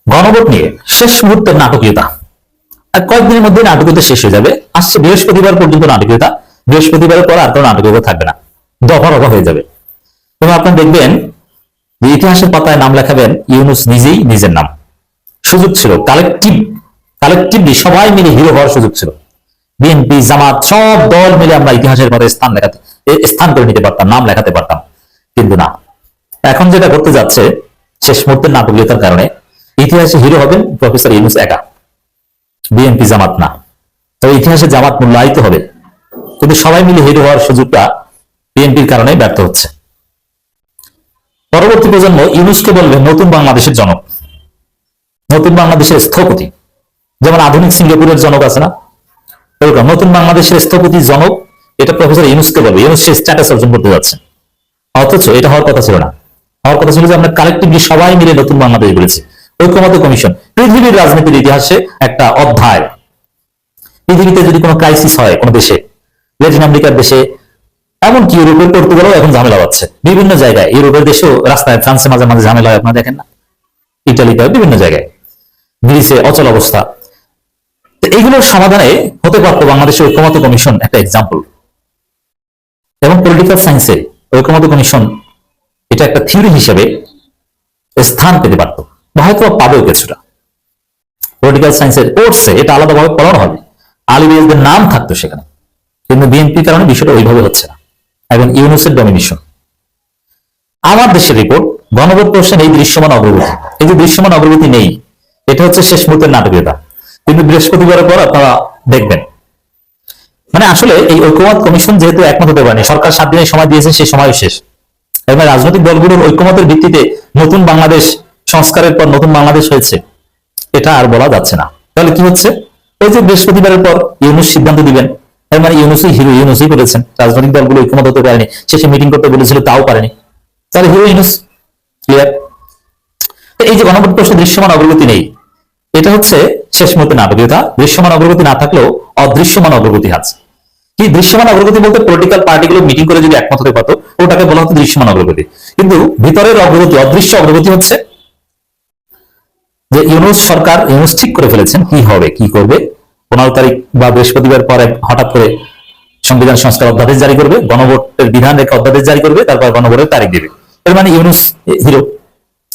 গণভোট নিয়ে শেষ মুহূর্তের নাটকীয়তা, আর কয়েকদিনের মধ্যে নাটকীয়তা শেষ হয়ে যাবে। আসছে বৃহস্পতিবার পর্যন্ত নাটকীয়তা, বৃহস্পতিবারের পর আর কোনো নাটকীয়তা থাকবে না, দফা রফা হয়ে যাবে। এবং আপনারা দেখবেন যে ইতিহাসের পাতায় নাম লেখাবেন ইউনূস নিজেই নিজের নাম। সুযোগ ছিল কালেকটিভলি সবাই মিলে হিরো হওয়ার সুযোগ ছিল। বিএনপি, জামাত সব দল মিলে আমরা ইতিহাসের পাতায় স্থান করে নিতে পারতাম, নাম লেখাতে পারতাম, কিন্তু না। এখন যেটা করতে যাচ্ছে, শেষ মুহূর্তের নাটকীয়তার কারণে ইতিহাসে হিরো হবেন প্রফেসর ইউনূস একা, বিএনপি জামাত না। তবে ইতিহাসে জামাত মূল্যায়িত হবে, কিন্তু সবাই মিলে হিরো হওয়ার সুযোগটা বিএনপির কারণে ব্যর্থ হচ্ছে। পরবর্তী প্রজন্ম ইউনূসকে বলবে নতুন বাংলাদেশের জনক, নতুন বাংলাদেশের স্থপতি। যেমন আধুনিক সিঙ্গাপুরের জনক আছে না, এরকম নতুন বাংলাদেশের স্থপতি জনক, এটা প্রফেসর ইউনূসকে বলবে। ইউনূস সে স্ট্যাটাস অর্জন করতে যাচ্ছে, অথচ এটা হওয়ার কথা ছিল না। হওয়ার কথা ছিল যে আমরা কালেক্টিভলি সবাই মিলে নতুন বাংলাদেশ বলেছি। ঐক্যমত্য কমিশন পৃথিবীর রাজনীতির ইতিহাসে একটা অধ্যায়। পৃথিবীতে যদি কোনো ক্রাইসিস হয় কোনো দেশে, ল্যাটিন আমেরিকার দেশে, এমনকি ইউরোপের পর্তুগালও এখন ঝামেলা হচ্ছে বিভিন্ন জায়গায়। ইউরোপের দেশেও রাস্তায়, ফ্রান্সে মাঝে মাঝে ঝামেলা হয়, আপনারা দেখেন না, ইটালিতে, বিভিন্ন জায়গায়, গ্রিসে অচল অবস্থা। তো এইগুলোর সমাধানে হতে পারতো বাংলাদেশের ঐক্যমত্য কমিশন একটা এক্সাম্পল। এবং পলিটিক্যাল সায়েন্সে ঐক্যমত্য কমিশন এটা একটা থিওরি হিসেবে স্থান পেতে পারতো, হয়তো পাবেও কিছুটা। পলিটিক্যাল সায়েন্সের কোর্সে এটা আলাদাভাবে পড়ানো হবে, আলিবেজদের নাম থাকতো সেখানে। কিন্তু বিএনপির কারণে বিষয়টা ওইভাবে হচ্ছে না, এবং ইউনূসের ডমিনেশন। আমার দেশের রিপোর্ট, গণভোট প্রশ্নে এই দৃশ্যমান অগ্রগতি। এই যে দৃশ্যমান অগ্রগতি নেই, এটা হচ্ছে শেষ মুহূর্তের নাটকীয়তা। কিন্তু বৃহস্পতিবারের পর আপনারা দেখবেন, মানে আসলে এই ঐক্যমত কমিশন যেহেতু একমত হতে পারেনি, সরকার 7 দিনের সময় দিয়েছে, সেই সময় শেষ। এবং রাজনৈতিক দলগুলোর ঐক্যমতের ভিত্তিতে নতুন বাংলাদেশ সংস্কারের পর নতুন বাংলাদেশ হয়েছে, এটা আর বলা যাচ্ছে না। তাহলে কি হচ্ছে, ওই যে বৃহস্পতিবারের পর ইউনূস সিদ্ধান্ত দিবেন, এর মানে ইউনূসই হিরো, ইউনূসই বলেছেন। রাজনৈতিক দলগুলো ঐক্যমত হতে পারেনি, শেষে মিটিং করতে বলেছিল, তাও পারেনি, তাহলে হিরো ইউনূস। ক্লিয়ার? এই যে গণভোট প্রশ্নে দৃশ্যমান অগ্রগতি নেই, এটা হচ্ছে শেষ মুহূর্তে নাটকীয়তা। দৃশ্যমান অগ্রগতি না থাকলেও অদৃশ্যমান অগ্রগতি আছে। কি দৃশ্যমান অগ্রগতি বলতে, পলিটিক্যাল পার্টিগুলো মিটিং করে যদি একমত হতে পারতো, ওটাকে বলা হতো দৃশ্যমান অগ্রগতি। কিন্তু ভিতরের অগ্রগতি, অদৃশ্য অগ্রগতি হচ্ছে যে ইউনূস সরকার, ইউনূস ঠিক করে ফেলেছেন কি হবে, কি করবে। 15 তারিখ বা বৃহস্পতিবার পরে হঠাৎ করে সংবিধান সংস্কার অধ্যাদেশ জারি করবে, গণভোটের বিধান রেখে অধ্যাদেশ জারি করবে, তারপর গণভোটের তারিখ দেবে। এর মানে ইউনূস হিরো,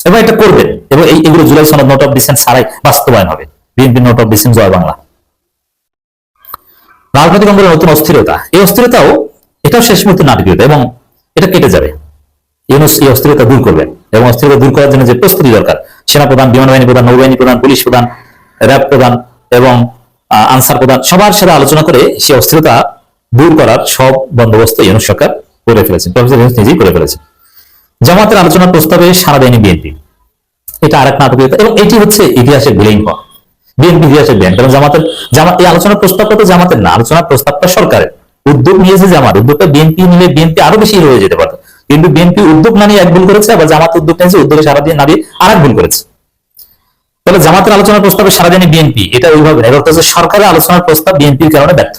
এবং এটা করবেন। এবং এগুলো জুলাই সনদ, নোট অফ ডিসেন্ট ছাড়াই বাস্তবায়ন হবে। বিএনপি নোট অফ ডিসেন্ট, জয় বাংলা। রাজনৈতিক অঙ্গনের নতুন অস্থিরতা, এই অস্থিরতাও এটাও শেষ মুহূর্তে নাটকীয়তা, এবং এটা কেটে যাবে। ইউনূস এই অস্থিরতা দূর করবেন, এবং অস্থিরতা দূর করার জন্য যে প্রস্তুতি দরকার, সেনাপ্রধান, বিমান বাহিনী প্রধান, নৌবাহিনী প্রধান, পুলিশ প্রধান, র্যাব প্রধান এবং আনসার প্রধান, সবার সাথে আলোচনা করে সেই অস্থিরতা দূর করার সব বন্দোবস্ত ইউনূস সরকার করে ফেলেছেন, প্রফেসর ইউনূস নিজেই করে ফেলেছেন। জামাতের আলোচনার প্রস্তাবে সাড়া দেয়নি বিএনপি, এটা আরেক নাটকীয়তা। এবং এটি হচ্ছে ইতিহাসের বিলীন হওয়া, বিএনপি ইতিহাসের বিলীন। কারণ জামাত এই আলোচনার প্রস্তাবটা তো জামাতের না, আলোচনার প্রস্তাবটা সরকারের। উদ্যোগ নিয়েছে জামাত, উদ্যোগটা বিএনপি নিলে বিএনপি আরো বেশি হয়ে যেতে পারত। কিন্তু বিএনপি উদ্যোগ না নিয়ে এক ভুল করেছে, আবার জামাত উদ্যোগ নিয়েছে, উদ্যোগে সারা দিয়ে না দিয়ে আরেক ভুল করেছে। তাহলে জামাতের আলোচনার প্রস্তাবে সারা দেয়নি বিএনপি, এটা ওইভাবে না। এবার হচ্ছে সরকারের আলোচনার প্রস্তাব বিএনপির কারণে ব্যর্থ।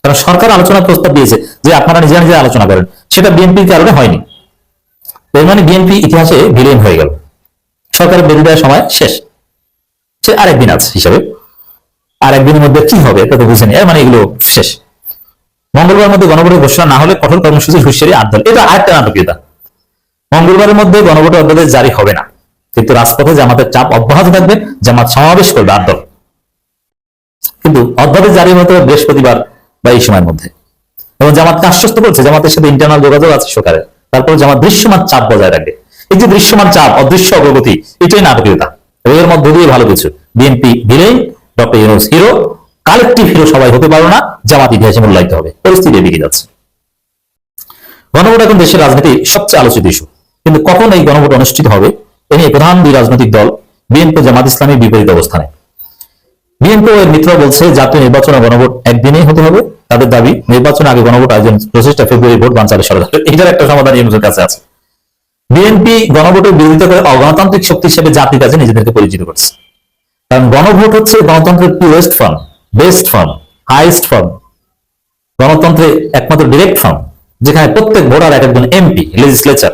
কারণ সরকার আলোচনার প্রস্তাব দিয়েছে যে আপনারা নিজেরা নিজেরা আলোচনা করেন, সেটা বিএনপির কারণে হয়নি। এর মানে বিএনপি ইতিহাসে বিলীন হয়ে গেল, সরকারের বেরিয়ে দেওয়ার সময় শেষ। সে আরেকদিন আছে হিসাবে, আর একদিনের মধ্যে কি হবে তা তো বুঝেনি, মানে এগুলো শেষ। মঙ্গলবার মধ্যে গণভোটের ঘোষণা না হলে কঠোর কর্মসূচি হুঁশিয়ারি 8 দল, এটা আরেকটা নাটকীয়তা। মঙ্গলবারের মধ্যে গণভোটের অধ্যাদেশ জারি হবে না, কিন্তু রাজপথে জামাতের চাপ অব্যাহত থাকবে, জামাত সমাবেশ করবে 8 দল। কিন্তু অধ্যাদেশ জারি হতে হবে বৃহস্পতিবার বা এই সময়ের মধ্যে। এবং জামাতকে আশ্বস্ত করছে, জামাতের সাথে ইন্টারনাল যোগাযোগ আছে সরকারের। তারপরে জামাত দৃশ্যমান চাপ বজায় রাখবে। এই যে দৃশ্যমান চাপ, অদৃশ্য অগ্রগতি, এটাই নাটকীয়তা। এর মধ্য দিয়ে ভালো কিছু, BNP villain, doctor Yunus hero, collective hero সবাই হতে পারো না, জামাত ইতিহাসে মূল্যায়িত হবে। পরিস্থিতি এদিকে যাচ্ছে। গণভোট এখন দেশের রাজনীতির সবচেয়ে আলোচিত ইস্যু, কিন্তু কখন এই গণভোট অনুষ্ঠিত হবে এ নিয়ে প্রধান দুই রাজনৈতিক দল বিএনপি ও জামাত ইসলামী বিপরীত অবস্থানে। বিএনপি ও এর মিত্র বলছে জাতীয় নির্বাচন ও গণভোট একদিনেই হতে হবে। তাদের দাবি, নির্বাচন আগে গণভোট আয়োজন, প্রচেষ্টা ফেব্রুয়ারি ভোট বানচালের ষড়যন্ত্র। এটার একটা সমাধান ইউনূসের কাছে আছে। বিএনপি গণভোটের বিরোধিতা করে অগণতান্ত্রিক শক্তি হিসেবে জাতির কাছে নিজেদেরকে পরিচিত করছে। কারণ গণভোট হচ্ছে গণতন্ত্রের purest form, best form, highest form, গণতন্ত্রের একমাত্র ডিরেক্ট ফর্ম, যেখানে প্রত্যেক ভোটার এক একজন এমপি, লেজিসলেচার।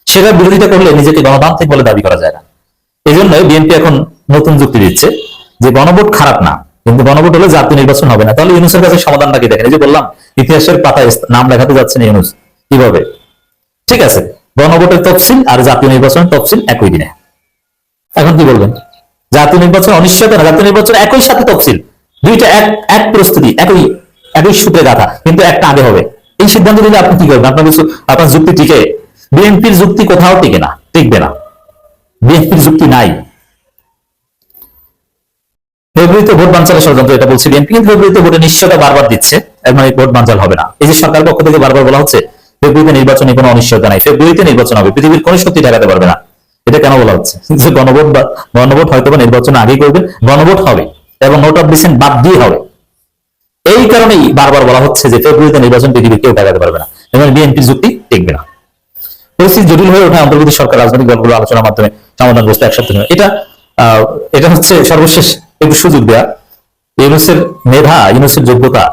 সেটার বিরোধিতা করলে নিজেকে গণতান্ত্রিক বলে দাবি করা যায় না। এই জন্য বিএনপি এখন নতুন যুক্তি দিচ্ছে যে গণভোট খারাপ না, কিন্তু গণভোট হলে জাতীয় নির্বাচন হবে না। তাহলে ইউনূসের কাছে সমাধানটা কি দেখেন? এই যে বললাম ইতিহাসের পাতায় নাম লেখাতে যাচ্ছেন ইউনূস, কিভাবে? ঠিক আছে, গণভোটের তফসিল আর জাতীয় নির্বাচনের তফসিল একই দিনে। এখন কি বলবেন? জাতীয় নির্বাচন অনিশ্চয়তা না, জাতীয় নির্বাচন একই সাথে তফসিল, দুইটা এক এক প্রস্তুতি, একই একই সূত্রে গাথা, কিন্তু একটা আগে হবে। এই সিদ্ধান্ত দিলে আপনি কি করবেন? আপনার যুক্তি টিকে? বিএনপির যুক্তি কোথাও টিকে না, টিকবে না। বিএনপির যুক্তি নাই। ফেব্রুয়ারিতে ভোট বানচালের ষড়যন্ত্র, এটা বলছে বিএনপি, কিন্তু ফেব্রুয়ারিতে ভোটের নিশ্চয়তা বারবার দিচ্ছে, এর মানে ভোট বানচাল হবে না। এই যে সরকার পক্ষ থেকে বারবার বলা হচ্ছে ফেব্রুয়ারিতে নির্বাচনে কোনো অনিশ্চয়তা নাই, ফেব্রুয়ারিতে নির্বাচন হবে, পৃথিবীর কোনো শক্তি ঠেকাতে পারবে না। এটা কেন বলা হচ্ছে? যে গণভোট হয়তো বা নির্বাচন আগেই করবেন, গণভোট হবে এবং নোট অফ ডিসেন্ট বাদ দিয়ে হবে। এই কারণেই বারবার বলা হচ্ছে যে ফেব্রুয়ারিতে নির্বাচন পৃথিবীর কেউ ঠেকাতে পারবে না, এবং বিএনপির যুক্তি টিকবে না। পরিস্থিতি জটিল হয়ে ওঠে, অন্তর্বর্তী সরকার রাজনৈতিক দলগুলো আলোচনার মাধ্যমে সমাধানগ্রস্ত এক সপ্তাহ। এটা হচ্ছে সর্বশেষ একটু সুযোগ দেয়া। ইউনূসের মেধা, ইউনূসের যোগ্যতা,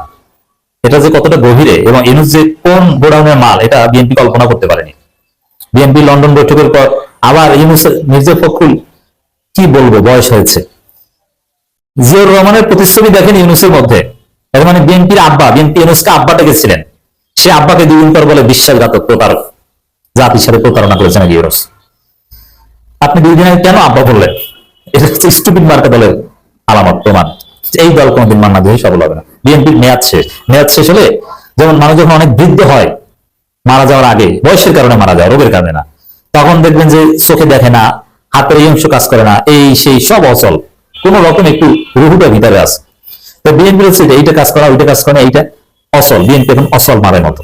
এটা যে কতটা গভীরে, এবং ইউনূস যে কোন গোডাউনের মাল, এটা বিএনপি কল্পনা করতে পারেনি। বিএনপি লন্ডন বৈঠকের পর আবার ইউনূসের, মির্জা ফখরুল কি বলবো, বয়স হয়েছে। জিয়াউর রহমানের প্রতিচ্ছবি দেখেন ইউনূসের মধ্যে। এর মানে বিএনপির আব্বা, বিএনপি ইউনূসকে আব্বা ডেকেছিলেন, সে আব্বাকে দুদিন পর বলে বিশ্বাসঘাতক, প্রতারক, জাতির সাথে প্রতারণা করেছেন ইউনূস। আপনি দুই দিন আগে কেন আব্বা বললেন? এটা হচ্ছে স্টুপিড মার্কা দলের আলামত, প্রমাণ। এই দল কোনদিন মান্না দিয়ে সফল হবে না। বিএনপির মেয়াদ শেষ। মেয়াদ শেষ হলে, যেমন মানুষ যখন অনেক বৃদ্ধ হয়, মারা যাওয়ার আগে, বয়সের কারণে মারা যায়, রোগের কারণে না, তখন দেখবেন যে চোখে দেখে না, হাতের এই অংশ কাজ করে না, এই সেই সব অচল, কোন রকম একটু রুহুটা ভিতরে আছে। তো বিএনপি হচ্ছে এইটা কাজ করা, ওইটা কাজ করা, এইটা অচল। বিএনপি এখন অচল মারের মতো।